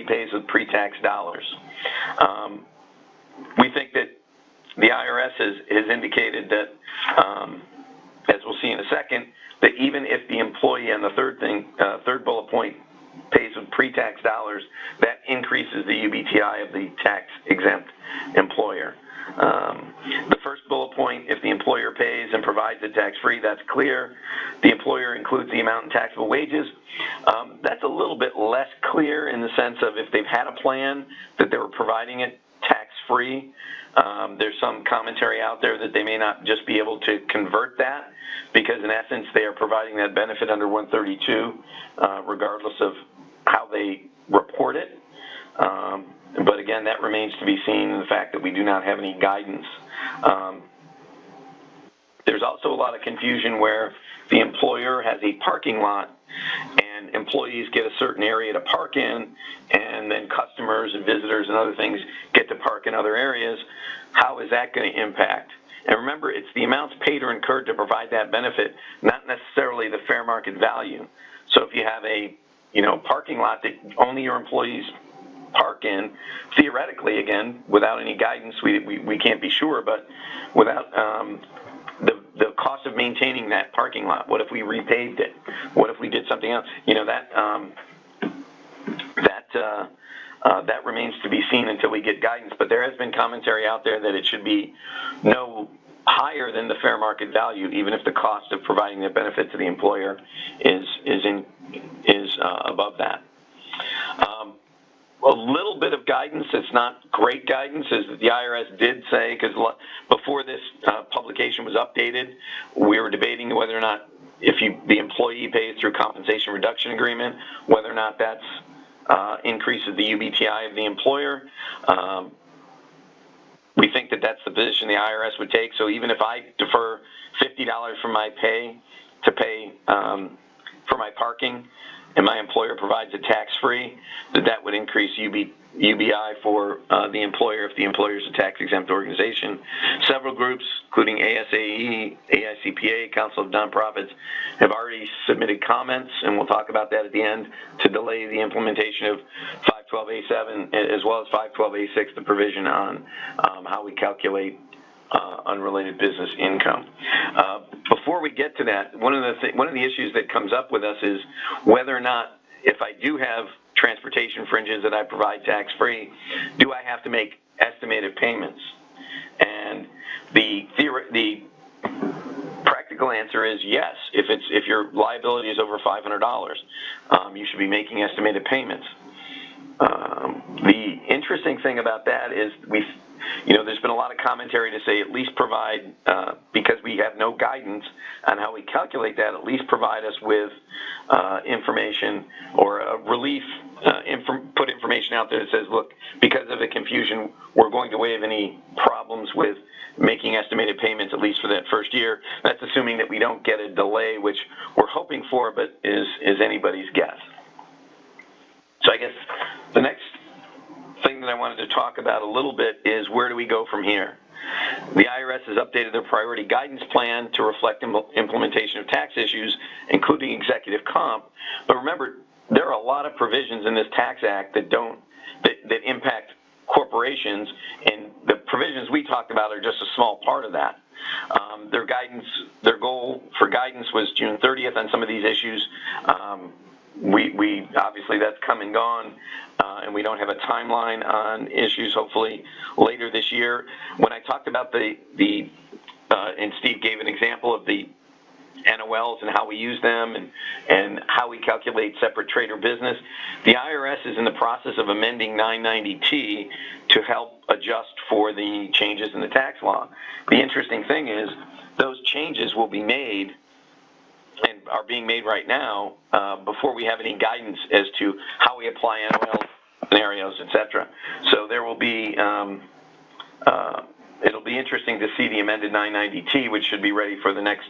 pays with pre-tax dollars. We think that the IRS has indicated that, as we'll see in a second, that even if the employee on the third bullet point pays with pre-tax dollars, that increases the UBTI of the tax-exempt employer. The first bullet point, if the employer pays and provides it tax-free, that's clear. The employer includes the amount in taxable wages. That's a little bit less clear in the sense of if they've had a plan that they were providing it tax tax-free. There's some commentary out there that they may not just be able to convert that because, in essence, they are providing that benefit under 132, regardless of how they report it. But again, that remains to be seen in the fact that we do not have any guidance. There's also a lot of confusion where the employer has a parking lot and employees get a certain area to park in, and then customers and visitors and other things get to park in other areas. How is that going to impact? And remember, it's the amounts paid or incurred to provide that benefit, not necessarily the fair market value. So if you have a parking lot that only your employees park in, theoretically, again, without any guidance, we can't be sure, but without the cost of maintaining that parking lot, what if we repaved it? What if we did something else? That remains to be seen until we get guidance, but there has been commentary out there that it should be no higher than the fair market value, even if the cost of providing the benefit to the employer is above that. A little bit of guidance, it's not great guidance, is that the IRS did say, because before this publication was updated, we were debating whether or not, if the employee pays through compensation reduction agreement, whether or not that's increases the UBTI of the employer. We think that that's the position the IRS would take. So even if I defer $50 from my pay to pay for my parking, and my employer provides it tax-free, that would increase UBI for the employer if the employer is a tax-exempt organization. Several groups, including ASAE, AICPA, Council of Nonprofits, have already submitted comments, and we'll talk about that at the end, to delay the implementation of 512A7 as well as 512A6, the provision on how we calculate unrelated business income. Before we get to that, one of the issues that comes up with us is whether or not, if I do have transportation fringes that I provide tax-free, do I have to make estimated payments? And the practical answer is yes. If your liability is over $500, you should be making estimated payments. The interesting thing about that is there's been a lot of commentary to say at least provide, because we have no guidance on how we calculate that, at least provide us with information or a relief, put information out there that says, look, because of the confusion, we're going to waive any problems with making estimated payments, at least for that first year. That's assuming that we don't get a delay, which we're hoping for, but is anybody's guess. So I guess the next thing that I wanted to talk about a little bit is where do we go from here? The IRS has updated their priority guidance plan to reflect implementation of tax issues, including executive comp. But remember, there are a lot of provisions in this tax act that impact corporations, and the provisions we talked about are just a small part of that. Their goal for guidance was June 30th on some of these issues. We obviously that's come and gone, and we don't have a timeline on issues. Hopefully later this year. When I talked about and Steve gave an example of the NOLs and how we use them and how we calculate separate trade or business, the IRS is in the process of amending 990T to help adjust for the changes in the tax law. The interesting thing is those changes will be made and are being made right now before we have any guidance as to how we apply NOL scenarios, etc. So there will be, it'll be interesting to see the amended 990T, which should be ready for the next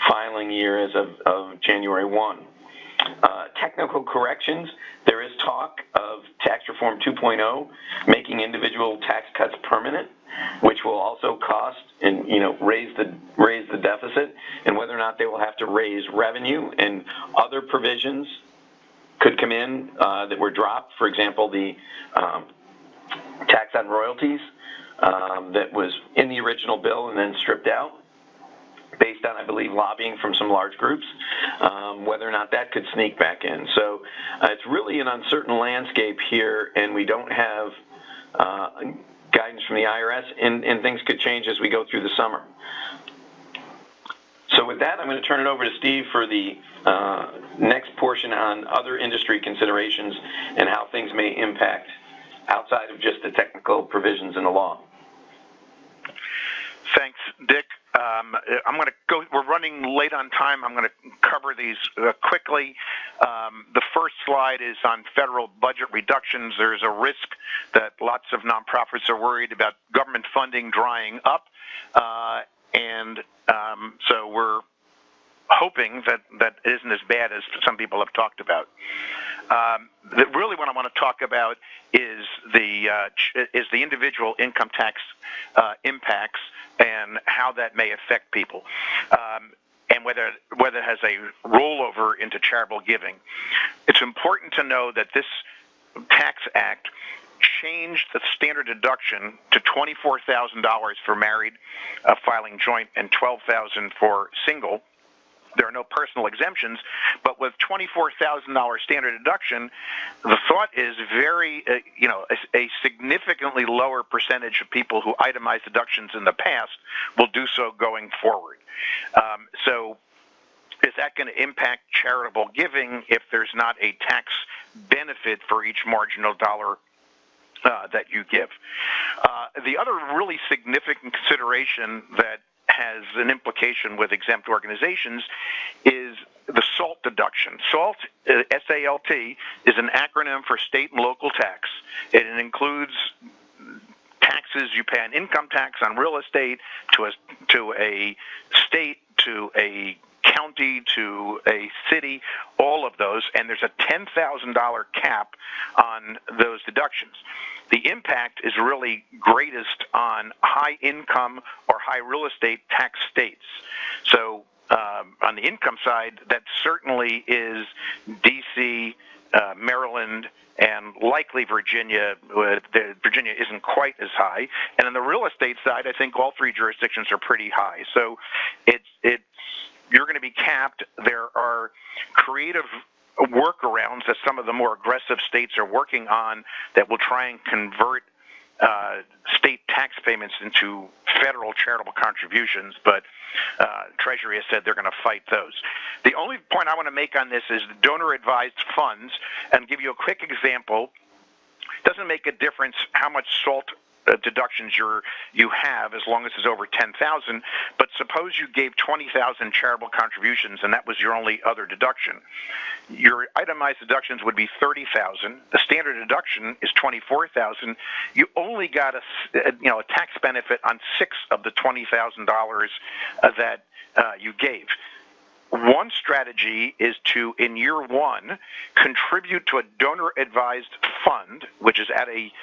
filing year as of January 1. Technical corrections, there is talk of Tax Reform 2.0 making individual tax cuts permanent, which will also cost and raise the deficit, and whether or not they will have to raise revenue, and other provisions could come in that were dropped. For example, the tax on royalties that was in the original bill and then stripped out based on, I believe, lobbying from some large groups, whether or not that could sneak back in. So it's really an uncertain landscape here, and we don't have guidance from the IRS, and things could change as we go through the summer. So with that, I'm going to turn it over to Steve for the next portion on other industry considerations and how things may impact outside of just the technical provisions in the law. Thanks, Dick. I'm going to go. We're running late on time. I'm going to cover these quickly. The first slide is on federal budget reductions. There's a risk that lots of nonprofits are worried about government funding drying up, and so we're hoping that isn't as bad as some people have talked about. Really, what I want to talk about is the individual income tax impacts and how that may affect people, and whether it has a rollover into charitable giving. It's important to know that this tax act changed the standard deduction to $24,000 for married filing joint and $12,000 for single. There are no personal exemptions, but with $24,000 standard deduction, the thought is a significantly lower percentage of people who itemized deductions in the past will do so going forward. So is that going to impact charitable giving if there's not a tax benefit for each marginal dollar that you give? The other really significant consideration that has an implication with exempt organizations is the SALT deduction. SALT, S-A-L-T, is an acronym for state and local tax. It includes taxes you pay on income tax, on real estate, to a state, to a county, to a city, all of those, and there's a $10,000 cap on those deductions. The impact is really greatest on high income or high real estate tax states. So on the income side, that certainly is D.C., Maryland, and likely Virginia. Virginia isn't quite as high. And on the real estate side, I think all three jurisdictions are pretty high. So you're going to be capped. There are creative workarounds that some of the more aggressive states are working on that will try and convert state tax payments into federal charitable contributions, but Treasury has said they're going to fight those. The only point I want to make on this is donor-advised funds, and give you a quick example. It doesn't make a difference how much SALT deductions you have as long as it's over $10,000, but suppose you gave $20,000 charitable contributions and that was your only other deduction. Your itemized deductions would be $30,000. The standard deduction is $24,000. You only got a tax benefit on $6 of the $20,000 that you gave. One strategy is to, in year one, contribute to a donor-advised fund, which is at a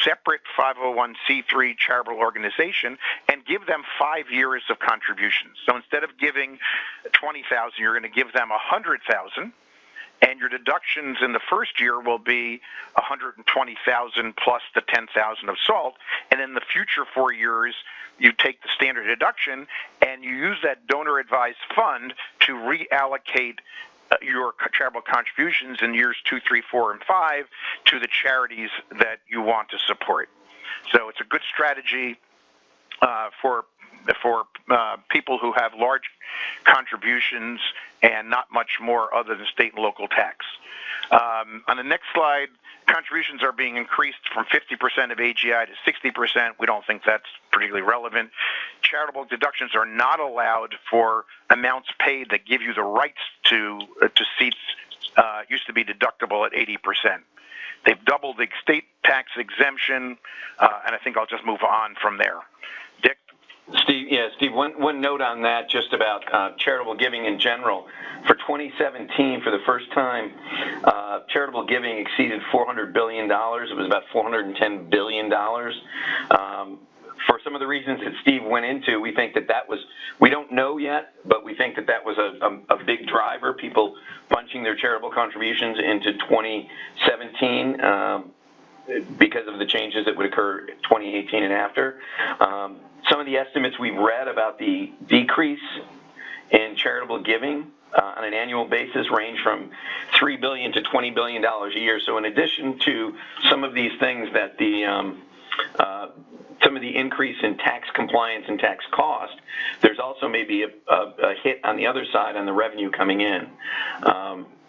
separate 501c3 charitable organization, and give them 5 years of contributions. So instead of giving $20,000, you're going to give them $100,000, and your deductions in the first year will be $120,000 plus the $10,000 of SALT, and in the future 4 years, you take the standard deduction and you use that donor-advised fund to reallocate your charitable contributions in years 2, 3, 4, and 5 to the charities that you want to support. So it's a good strategy for people who have large contributions and not much more other than state and local tax. On the next slide, contributions are being increased from 50% of AGI to 60%. We don't think that's particularly relevant. Charitable deductions are not allowed for amounts paid that give you the rights to seats. Used to be deductible at 80%. They've doubled the state tax exemption, and I think I'll just move on from there. Dick? Steve, one note on that, just about charitable giving in general. For 2017, for the first time, charitable giving exceeded $400 billion. It was about $410 billion. For some of the reasons that Steve went into, we think that was, we don't know yet, but we think that was a big driver, people bunching their charitable contributions into 2017 because of the changes that would occur in 2018 and after. Some of the estimates we've read about the decrease in charitable giving on an annual basis range from $3 billion to $20 billion a year. So in addition to some of these things that some of the increase in tax compliance and tax cost, there's also maybe a hit on the other side on the revenue coming in.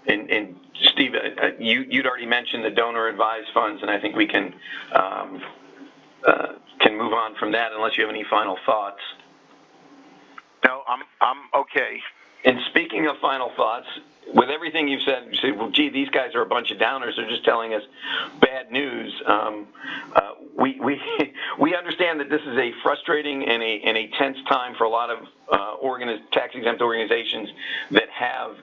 and Steve, you'd already mentioned the donor advised funds, and I think we can move on from that unless you have any final thoughts. No, I'm okay. And speaking of final thoughts, with everything you've said, you say, well, gee, these guys are a bunch of downers. They're just telling us bad news. We understand that this is a frustrating and a tense time for a lot of tax-exempt organizations that have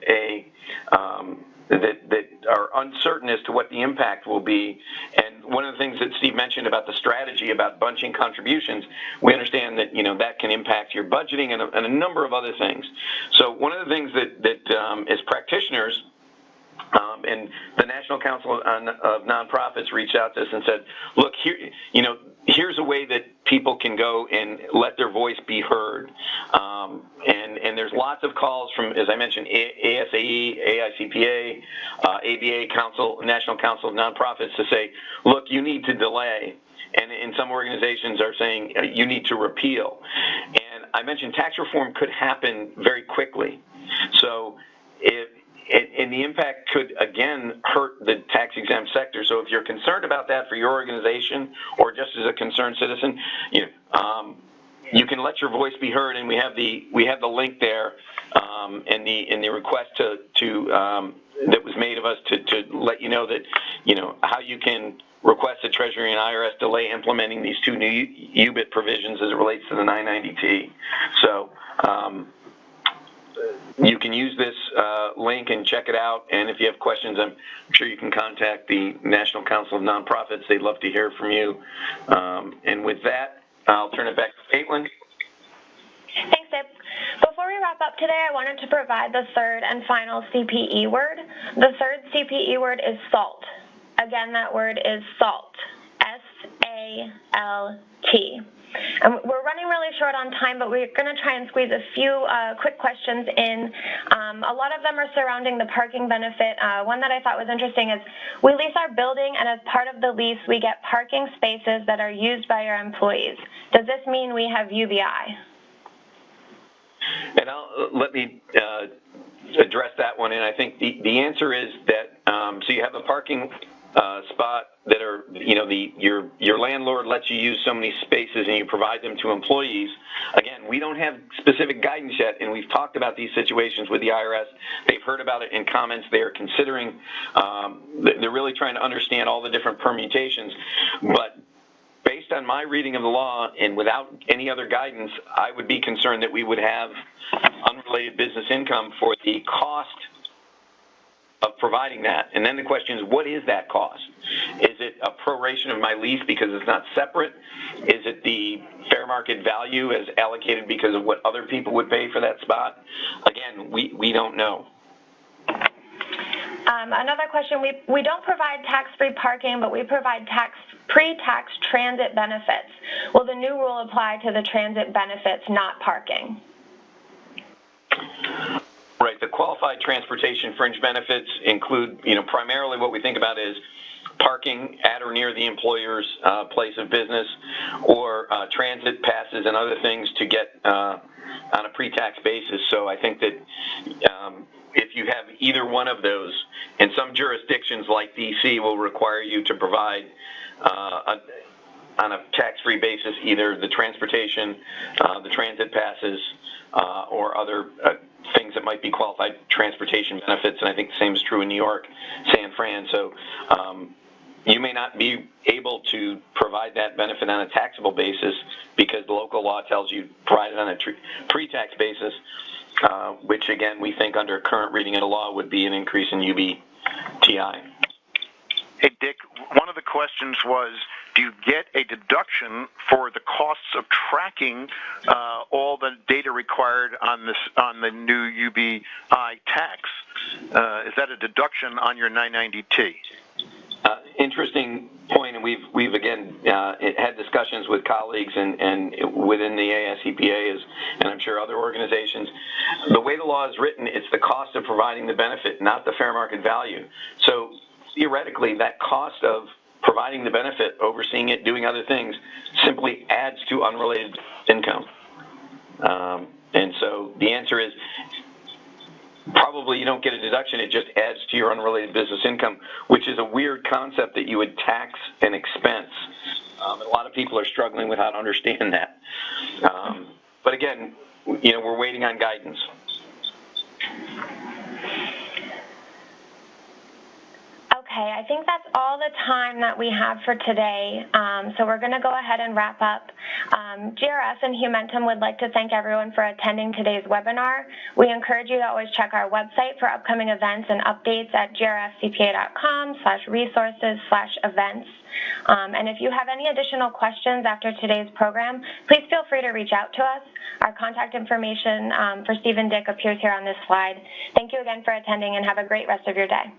that are uncertain as to what the impact will be. And one of the things that Steve mentioned about the strategy about bunching contributions, we understand that that can impact your budgeting and a number of other things. So one of the things that as practitioners, and the National Council of Nonprofits reached out to us and said, look, here's a way that people can go and let their voice be heard. And there's lots of calls from, as I mentioned, ASAE, AICPA, ABA, National Council of Nonprofits to say, look, you need to delay. And some organizations are saying you need to repeal. And I mentioned tax reform could happen very quickly. So and the impact could, again, hurt the tax-exempt sector. So if you're concerned about that for your organization or just as a concerned citizen, you can let your voice be heard, and we have the link there, and the request that was made of us to let you know that how you can request the Treasury and IRS delay implementing these two new UBIT provisions as it relates to the 990T. So. You can use this link and check it out, and if you have questions, I'm sure you can contact the National Council of Nonprofits. They'd love to hear from you. And with that, I'll turn it back to Caitlin. Thanks, Dave. Before we wrap up today, I wanted to provide the third and final CPE word. The third CPE word is SALT. Again, that word is SALT, S-A-L-T. And we're running really short on time, but we're going to try and squeeze a few quick questions in. A lot of them are surrounding the parking benefit. One that I thought was interesting is, we lease our building, and as part of the lease, we get parking spaces that are used by our employees. Does this mean we have UBI? And let me address that one, and I think the answer is that, so you have a parking spot that are, your landlord lets you use so many spaces and you provide them to employees. Again, we don't have specific guidance yet, and we've talked about these situations with the IRS. They've heard about it in comments. They are considering, they're really trying to understand all the different permutations. But based on my reading of the law and without any other guidance, I would be concerned that we would have unrelated business income for the cost of providing that. And then the question is, what is that cost? Is it a proration of my lease because it's not separate? Is it the fair market value as allocated because of what other people would pay for that spot? Again, we don't know. Another question, we don't provide tax-free parking, but we provide pre-tax transit benefits. Will the new rule apply to the transit benefits, not parking? Right. The qualified transportation fringe benefits include, primarily what we think about is parking at or near the employer's place of business, or transit passes and other things to get on a pre-tax basis. So I think that if you have either one of those, and some jurisdictions like D.C. will require you to provide on a tax-free basis either the transportation, the transit passes, or other things that might be qualified transportation benefits, and I think the same is true in New York, San Fran. So you may not be able to provide that benefit on a taxable basis because the local law tells you provide it on a pre-tax basis, which again we think under current reading of the law would be an increase in UBTI. Hey, Dick, one of the questions was, do you get a deduction for the costs of tracking all the data required on the new UBI tax? Is that a deduction on your 990T? Interesting point, and we've again had discussions with colleagues and within the ASCPA, and I'm sure other organizations. The way the law is written, it's the cost of providing the benefit, not the fair market value. So theoretically, that cost of providing the benefit, overseeing it, doing other things, simply adds to unrelated income. And so the answer is probably you don't get a deduction. It just adds to your unrelated business income, which is a weird concept that you would tax an expense. And a lot of people are struggling with how to understand that. But again, we're waiting on guidance. Okay, I think that's all the time that we have for today, so we're going to go ahead and wrap up. GRS and Humentum would like to thank everyone for attending today's webinar. We encourage you to always check our website for upcoming events and updates at grfcpa.com/resources/events. And if you have any additional questions after today's program, please feel free to reach out to us. Our contact information for Steve and Dick appears here on this slide. Thank you again for attending, and have a great rest of your day.